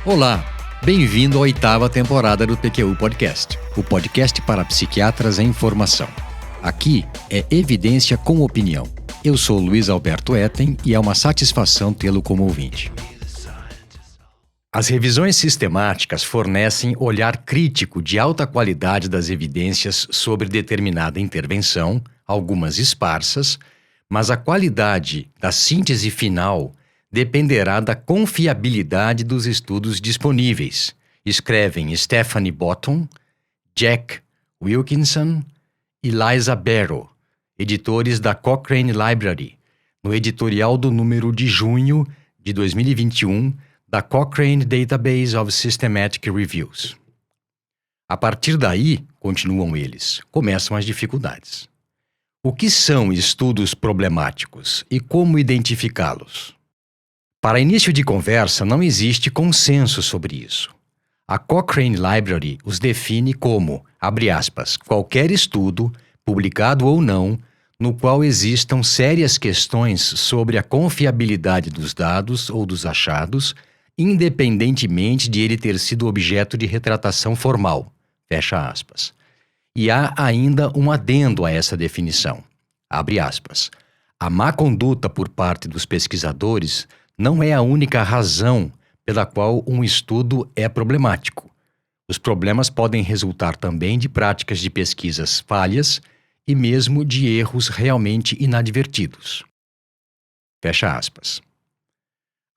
Olá, bem-vindo à 8ª temporada do PQU Podcast, o podcast para psiquiatras em formação. Aqui é evidência com opinião. Eu sou Luiz Alberto Etten e é uma satisfação tê-lo como ouvinte. As revisões sistemáticas fornecem olhar crítico de alta qualidade das evidências sobre determinada intervenção, algumas esparsas, mas a qualidade da síntese final dependerá da confiabilidade dos estudos disponíveis, escrevem Stephanie Botton, Jack Wilkinson e Liza Barrow, editores da Cochrane Library, no editorial do número de junho de 2021 da Cochrane Database of Systematic Reviews. A partir daí, continuam eles, começam as dificuldades. O que são estudos problemáticos e como identificá-los? Para início de conversa, não existe consenso sobre isso. A Cochrane Library os define como, abre aspas, qualquer estudo, publicado ou não, no qual existam sérias questões sobre a confiabilidade dos dados ou dos achados, independentemente de ele ter sido objeto de retratação formal, fecha aspas. E há ainda um adendo a essa definição, abre aspas. A má conduta por parte dos pesquisadores não é a única razão pela qual um estudo é problemático. Os problemas podem resultar também de práticas de pesquisas falhas e mesmo de erros realmente inadvertidos. Fecha aspas.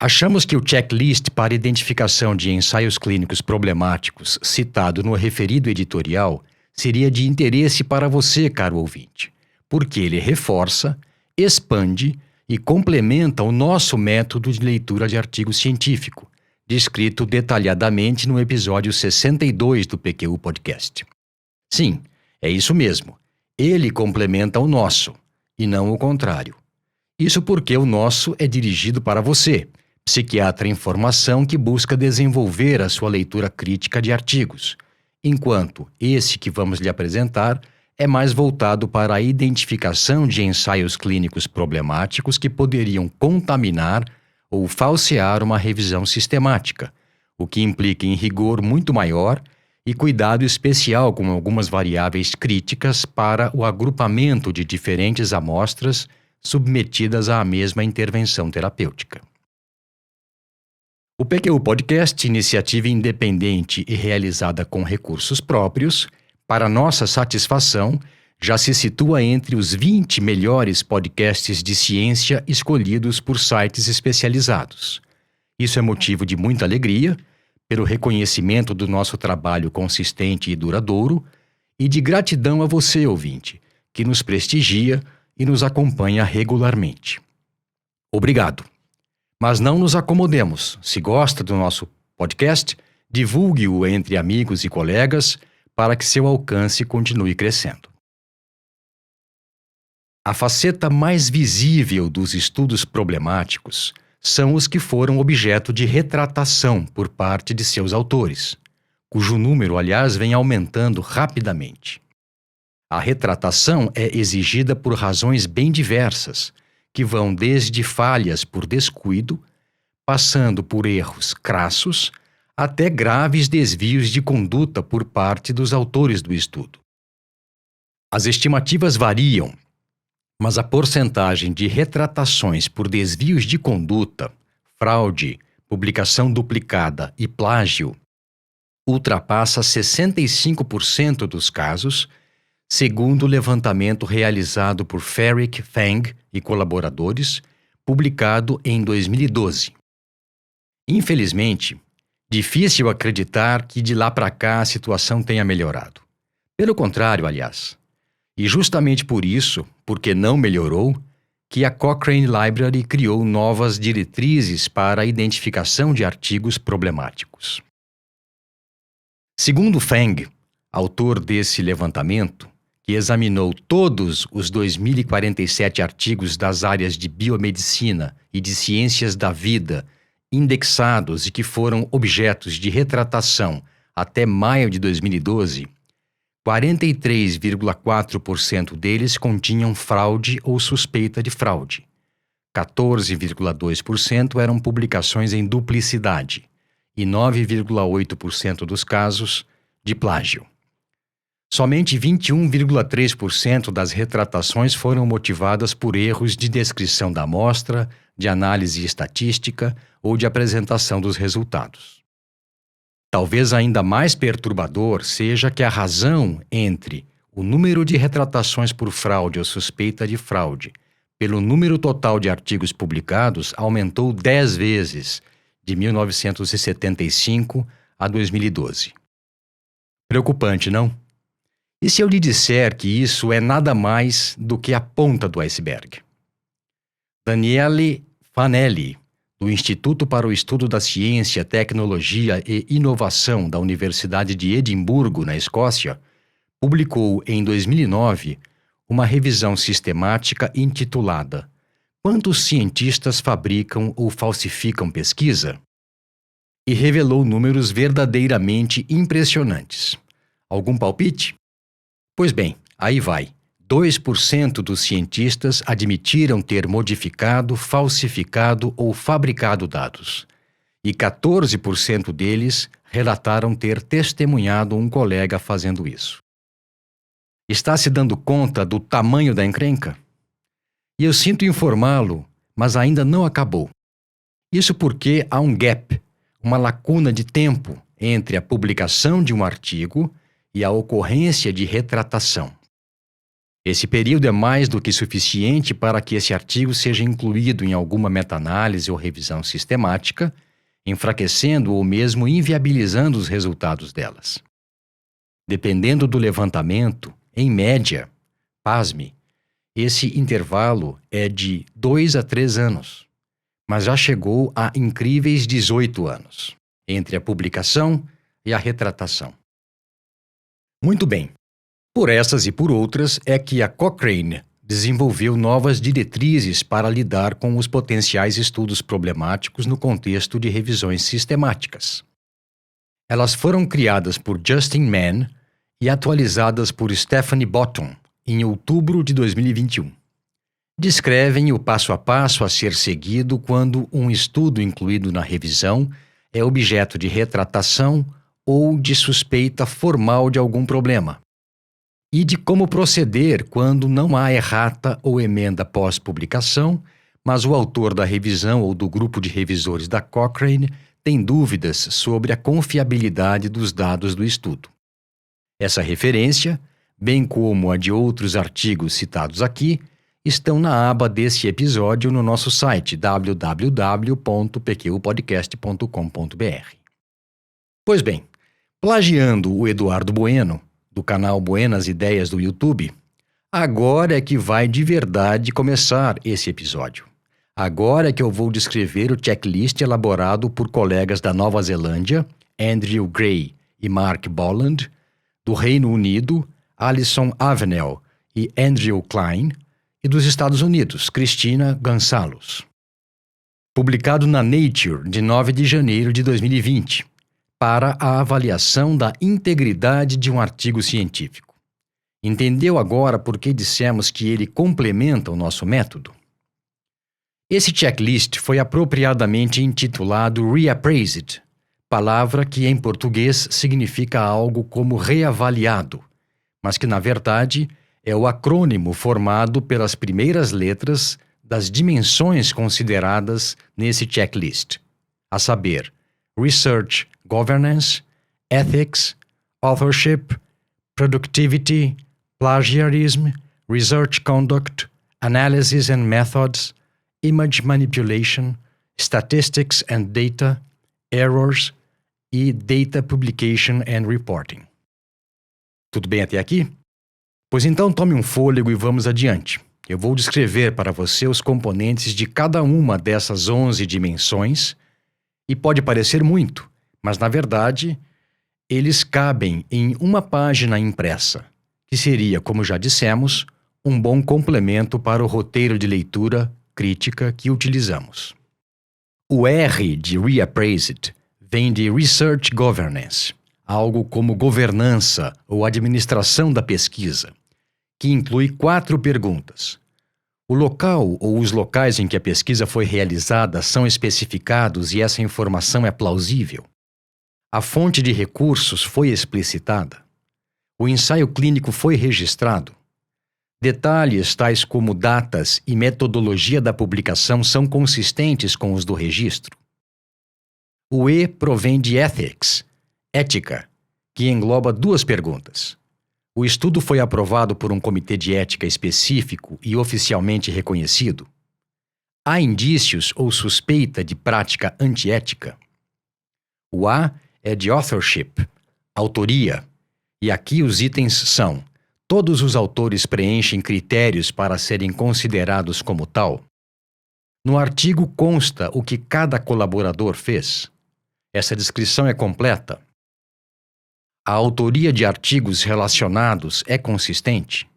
Achamos que o checklist para identificação de ensaios clínicos problemáticos citado no referido editorial seria de interesse para você, caro ouvinte, porque ele reforça, expande e complementa o nosso método de leitura de artigo científico, descrito detalhadamente no episódio 62 do PQU Podcast. Sim, é isso mesmo. Ele complementa o nosso, e não o contrário. Isso porque o nosso é dirigido para você, psiquiatra em formação que busca desenvolver a sua leitura crítica de artigos, enquanto esse que vamos lhe apresentar é mais voltado para a identificação de ensaios clínicos problemáticos que poderiam contaminar ou falsear uma revisão sistemática, o que implica em rigor muito maior e cuidado especial com algumas variáveis críticas para o agrupamento de diferentes amostras submetidas à mesma intervenção terapêutica. O PQU Podcast, iniciativa independente e realizada com recursos próprios, para nossa satisfação, já se situa entre os 20 melhores podcasts de ciência escolhidos por sites especializados. Isso é motivo de muita alegria, pelo reconhecimento do nosso trabalho consistente e duradouro, e de gratidão a você, ouvinte, que nos prestigia e nos acompanha regularmente. Obrigado. Mas não nos acomodemos. Se gosta do nosso podcast, divulgue-o entre amigos e colegas para que seu alcance continue crescendo. A faceta mais visível dos estudos problemáticos são os que foram objeto de retratação por parte de seus autores, cujo número, aliás, vem aumentando rapidamente. A retratação é exigida por razões bem diversas, que vão desde falhas por descuido, passando por erros crassos, até graves desvios de conduta por parte dos autores do estudo. As estimativas variam, mas a porcentagem de retratações por desvios de conduta, fraude, publicação duplicada e plágio ultrapassa 65% dos casos, segundo o levantamento realizado por Ferrick, Fang e colaboradores, publicado em 2012. Infelizmente, difícil acreditar que de lá para cá a situação tenha melhorado. Pelo contrário, aliás. E justamente por isso, porque não melhorou, que a Cochrane Library criou novas diretrizes para a identificação de artigos problemáticos. Segundo Fang, autor desse levantamento, que examinou todos os 2.047 artigos das áreas de biomedicina e de ciências da vida indexados e que foram objetos de retratação até maio de 2012, 43,4% deles continham fraude ou suspeita de fraude. 14,2% eram publicações em duplicidade e 9,8% dos casos de plágio. Somente 21,3% das retratações foram motivadas por erros de descrição da amostra, de análise estatística ou de apresentação dos resultados. Talvez ainda mais perturbador seja que a razão entre o número de retratações por fraude ou suspeita de fraude pelo número total de artigos publicados aumentou 10 vezes de 1975 a 2012. Preocupante, não? E se eu lhe disser que isso é nada mais do que a ponta do iceberg? Daniele Fanelli, do Instituto para o Estudo da Ciência, Tecnologia e Inovação da Universidade de Edimburgo, na Escócia, publicou em 2009 uma revisão sistemática intitulada "Quantos cientistas fabricam ou falsificam pesquisa?" e revelou números verdadeiramente impressionantes. Algum palpite? Pois bem, aí vai. 2% dos cientistas admitiram ter modificado, falsificado ou fabricado dados. E 14% deles relataram ter testemunhado um colega fazendo isso. Está se dando conta do tamanho da encrenca? E eu sinto informá-lo, mas ainda não acabou. Isso porque há um gap, uma lacuna de tempo entre a publicação de um artigo e a ocorrência de retratação. Esse período é mais do que suficiente para que esse artigo seja incluído em alguma meta-análise ou revisão sistemática, enfraquecendo ou mesmo inviabilizando os resultados delas. Dependendo do levantamento, em média, pasme, esse intervalo é de 2 a 3 anos, mas já chegou a incríveis 18 anos, entre a publicação e a retratação. Muito bem. Por essas e por outras é que a Cochrane desenvolveu novas diretrizes para lidar com os potenciais estudos problemáticos no contexto de revisões sistemáticas. Elas foram criadas por Justin Mann e atualizadas por Stephanie Bottom em outubro de 2021. Descrevem o passo a passo a ser seguido quando um estudo incluído na revisão é objeto de retratação ou de suspeita formal de algum problema, e de como proceder quando não há errata ou emenda pós-publicação, mas o autor da revisão ou do grupo de revisores da Cochrane tem dúvidas sobre a confiabilidade dos dados do estudo. Essa referência, bem como a de outros artigos citados aqui, estão na aba desse episódio no nosso site www.pqpodcast.com.br. Pois bem, plagiando o Eduardo Bueno, do canal Buenas Ideias do YouTube, agora é que vai de verdade começar esse episódio. Agora é que eu vou descrever o checklist elaborado por colegas da Nova Zelândia, Andrew Gray e Mark Bolland, do Reino Unido, Alison Avenel e Andrew Klein, e dos Estados Unidos, Cristina Gonçalves. Publicado na Nature, de 9 de janeiro de 2020, para a avaliação da integridade de um artigo científico. Entendeu agora por que dissemos que ele complementa o nosso método? Esse checklist foi apropriadamente intitulado Reappraised, palavra que em português significa algo como reavaliado, mas que na verdade é o acrônimo formado pelas primeiras letras das dimensões consideradas nesse checklist, a saber, Research Governance, Ethics, Authorship, Productivity, Plagiarism, Research Conduct, Analysis and Methods, Image Manipulation, Statistics and Data, Errors e Data Publication and Reporting. Tudo bem até aqui? Pois então tome um fôlego e vamos adiante. Eu vou descrever para você os componentes de cada uma dessas 11 dimensões e pode parecer muito, mas na verdade eles cabem em uma página impressa, que seria, como já dissemos, um bom complemento para o roteiro de leitura crítica que utilizamos. O R de Reappraised vem de Research Governance, algo como governança ou administração da pesquisa, que inclui 4 perguntas. O local ou os locais em que a pesquisa foi realizada são especificados e essa informação é plausível? A fonte de recursos foi explicitada. O ensaio clínico foi registrado. Detalhes tais como datas e metodologia da publicação são consistentes com os do registro. O E provém de ethics, ética, que engloba duas perguntas. O estudo foi aprovado por um comitê de ética específico e oficialmente reconhecido. Há indícios ou suspeita de prática antiética? O A é de authorship, autoria, e aqui os itens são: todos os autores preenchem critérios para serem considerados como tal. No artigo consta o que cada colaborador fez. Essa descrição é completa. A autoria de artigos relacionados é consistente.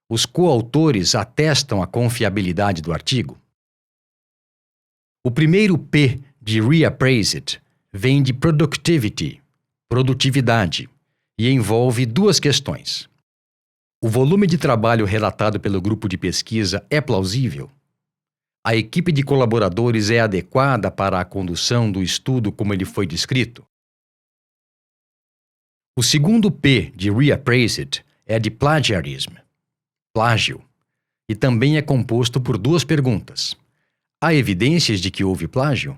Os coautores atestam a confiabilidade do artigo. O primeiro P de reappraised vem de productivity, produtividade, e envolve duas questões. O volume de trabalho relatado pelo grupo de pesquisa é plausível? A equipe de colaboradores é adequada para a condução do estudo como ele foi descrito? O segundo P de reappraised é de plagiarism, plágio, e também é composto por duas perguntas. Há evidências de que houve plágio?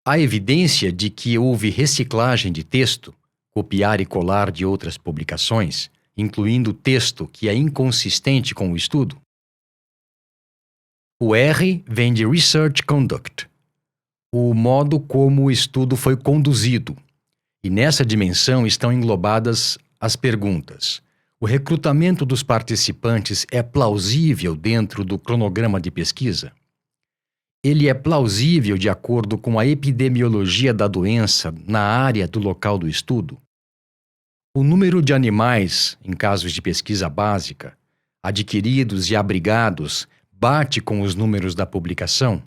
Há evidência de que houve reciclagem de texto, copiar e colar de outras publicações, incluindo texto que é inconsistente com o estudo? O R vem de research conduct, o modo como o estudo foi conduzido. E nessa dimensão estão englobadas as perguntas: o recrutamento dos participantes é plausível dentro do cronograma de pesquisa? Ele é plausível de acordo com a epidemiologia da doença na área do local do estudo? O número de animais, em casos de pesquisa básica, adquiridos e abrigados, bate com os números da publicação?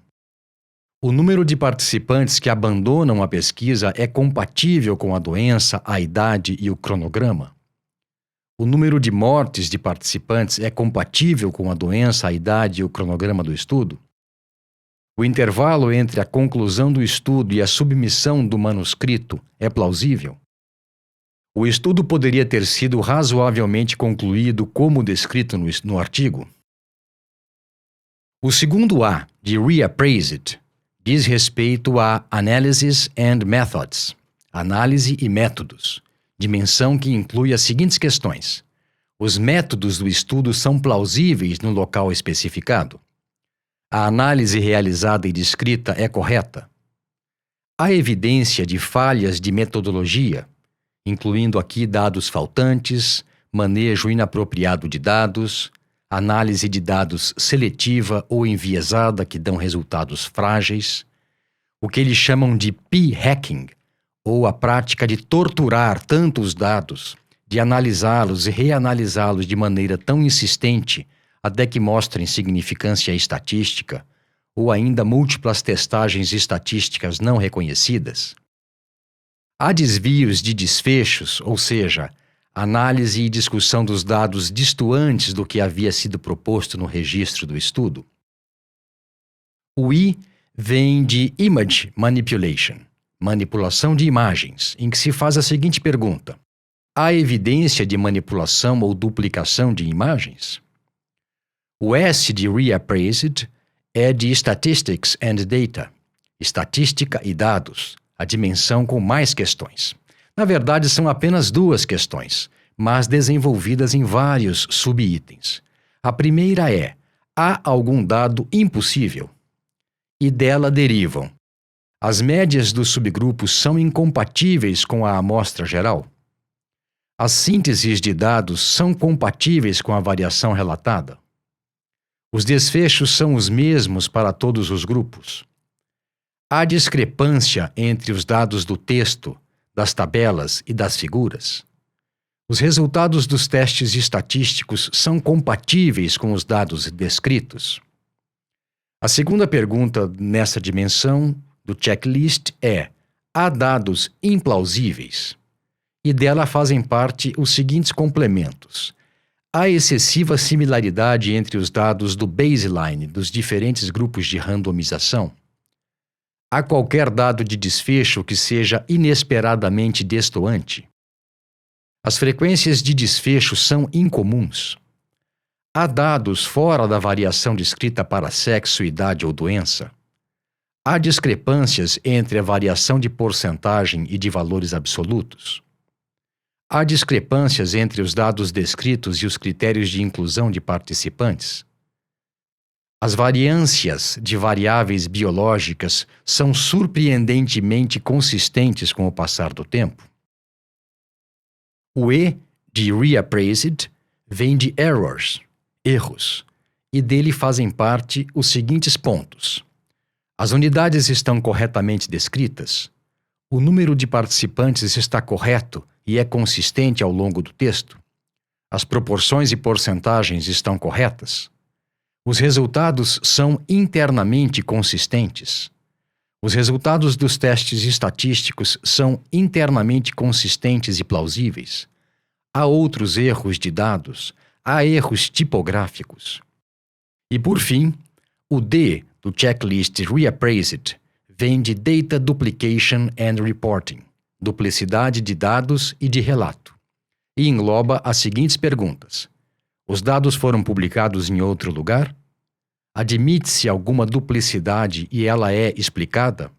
O número de participantes que abandonam a pesquisa é compatível com a doença, a idade e o cronograma? O número de mortes de participantes é compatível com a doença, a idade e o cronograma do estudo? O intervalo entre a conclusão do estudo e a submissão do manuscrito é plausível? O estudo poderia ter sido razoavelmente concluído como descrito no artigo? O segundo A, de reappraised, diz respeito a Analysis and Methods, análise e métodos, dimensão que inclui as seguintes questões: os métodos do estudo são plausíveis no local especificado? A análise realizada e descrita é correta? Há evidência de falhas de metodologia, incluindo aqui dados faltantes, manejo inapropriado de dados, análise de dados seletiva ou enviesada que dão resultados frágeis, o que eles chamam de p-hacking, ou a prática de torturar tanto os dados, de analisá-los e reanalisá-los de maneira tão insistente até que mostrem significância estatística, ou ainda múltiplas testagens estatísticas não reconhecidas. Há desvios de desfechos, ou seja, análise e discussão dos dados distantes do que havia sido proposto no registro do estudo. O I vem de image manipulation, manipulação de imagens, em que se faz a seguinte pergunta: há evidência de manipulação ou duplicação de imagens? O S de reappraised é de statistics and data, estatística e dados, a dimensão com mais questões. Na verdade, são apenas duas questões, mas desenvolvidas em vários subitens. A primeira é: há algum dado impossível? E dela derivam: as médias dos subgrupos são incompatíveis com a amostra geral? As sínteses de dados são compatíveis com a variação relatada? Os desfechos são os mesmos para todos os grupos? Há discrepância entre os dados do texto, das tabelas e das figuras? Os resultados dos testes estatísticos são compatíveis com os dados descritos? A segunda pergunta nessa dimensão do checklist é: há dados implausíveis? E dela fazem parte os seguintes complementos: há excessiva similaridade entre os dados do baseline dos diferentes grupos de randomização? Há qualquer dado de desfecho que seja inesperadamente destoante? As frequências de desfecho são incomuns. Há dados fora da variação descrita para sexo, idade ou doença? Há discrepâncias entre a variação de porcentagem e de valores absolutos? Há discrepâncias entre os dados descritos e os critérios de inclusão de participantes? As variâncias de variáveis biológicas são surpreendentemente consistentes com o passar do tempo? O E de reappraised vem de errors, erros, e dele fazem parte os seguintes pontos. As unidades estão corretamente descritas? O número de participantes está correto e é consistente ao longo do texto? As proporções e porcentagens estão corretas? Os resultados são internamente consistentes? Os resultados dos testes estatísticos são internamente consistentes e plausíveis? Há outros erros de dados? Há erros tipográficos? E por fim, o D do checklist reappraised vem de Data Duplication and Reporting, duplicidade de dados e de relato, e engloba as seguintes perguntas. Os dados foram publicados em outro lugar? Admite-se alguma duplicidade e ela é explicada?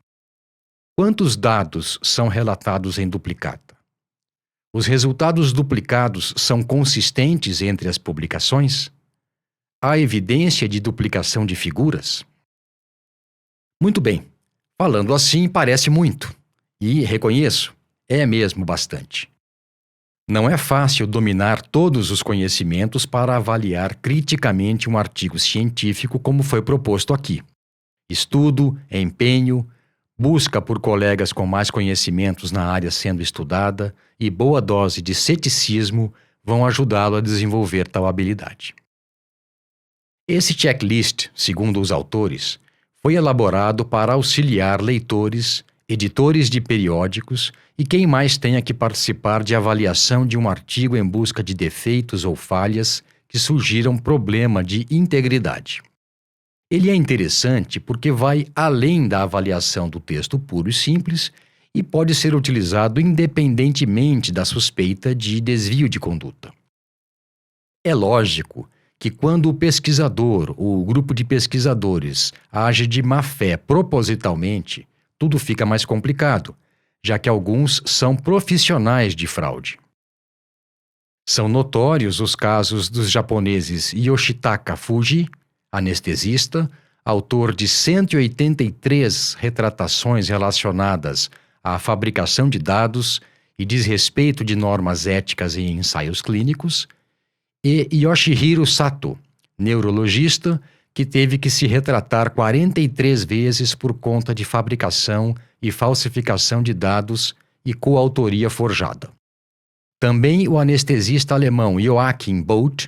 Quantos dados são relatados em duplicata? Os resultados duplicados são consistentes entre as publicações? Há evidência de duplicação de figuras? Muito bem, falando assim parece muito, e reconheço, é mesmo bastante. Não é fácil dominar todos os conhecimentos para avaliar criticamente um artigo científico como foi proposto aqui. Estudo, empenho, busca por colegas com mais conhecimentos na área sendo estudada e boa dose de ceticismo vão ajudá-lo a desenvolver tal habilidade. Esse checklist, segundo os autores, foi elaborado para auxiliar leitores, editores de periódicos e quem mais tenha que participar de avaliação de um artigo em busca de defeitos ou falhas que surgiram problema de integridade. Ele é interessante porque vai além da avaliação do texto puro e simples e pode ser utilizado independentemente da suspeita de desvio de conduta. É lógico que quando o pesquisador ou o grupo de pesquisadores age de má fé propositalmente, tudo fica mais complicado, já que alguns são profissionais de fraude. São notórios os casos dos japoneses Yoshitaka Fuji, anestesista, autor de 183 retratações relacionadas à fabricação de dados e desrespeito de normas éticas em ensaios clínicos, e Yoshihiro Sato, neurologista, que teve que se retratar 43 vezes por conta de fabricação e falsificação de dados e coautoria forjada. Também o anestesista alemão Joachim Bolt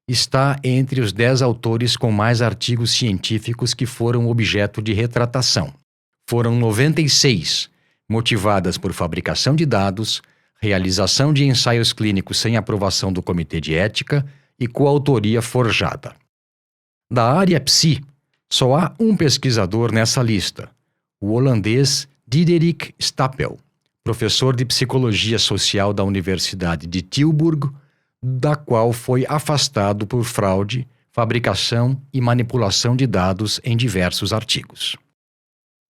está entre os 10 autores com mais artigos científicos que foram objeto de retratação. Foram 96, motivadas por fabricação de dados, realização de ensaios clínicos sem aprovação do Comitê de Ética e coautoria forjada. Da área psi, só há um pesquisador nessa lista, o holandês Diederik Stapel, professor de Psicologia Social da Universidade de Tilburg, da qual foi afastado por fraude, fabricação e manipulação de dados em diversos artigos.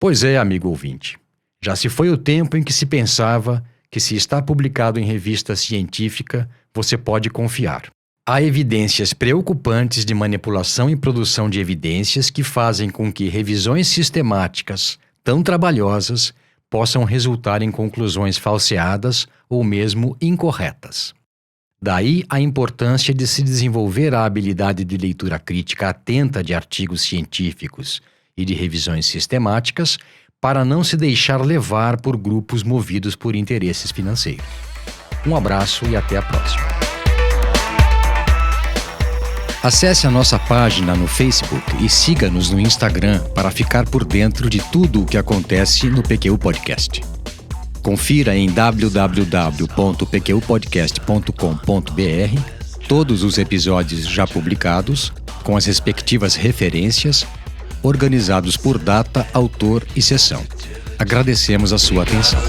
Pois é, amigo ouvinte, já se foi o tempo em que se pensava que se está publicado em revista científica, você pode confiar. Há evidências preocupantes de manipulação e produção de evidências que fazem com que revisões sistemáticas, tão trabalhosas, possam resultar em conclusões falseadas ou mesmo incorretas. Daí a importância de se desenvolver a habilidade de leitura crítica atenta de artigos científicos e de revisões sistemáticas para não se deixar levar por grupos movidos por interesses financeiros. Um abraço e até a próxima. Acesse a nossa página no Facebook e siga-nos no Instagram para ficar por dentro de tudo o que acontece no PQU Podcast. Confira em www.pqpodcast.com.br todos os episódios já publicados, com as respectivas referências, organizados por data, autor e sessão. Agradecemos a sua atenção.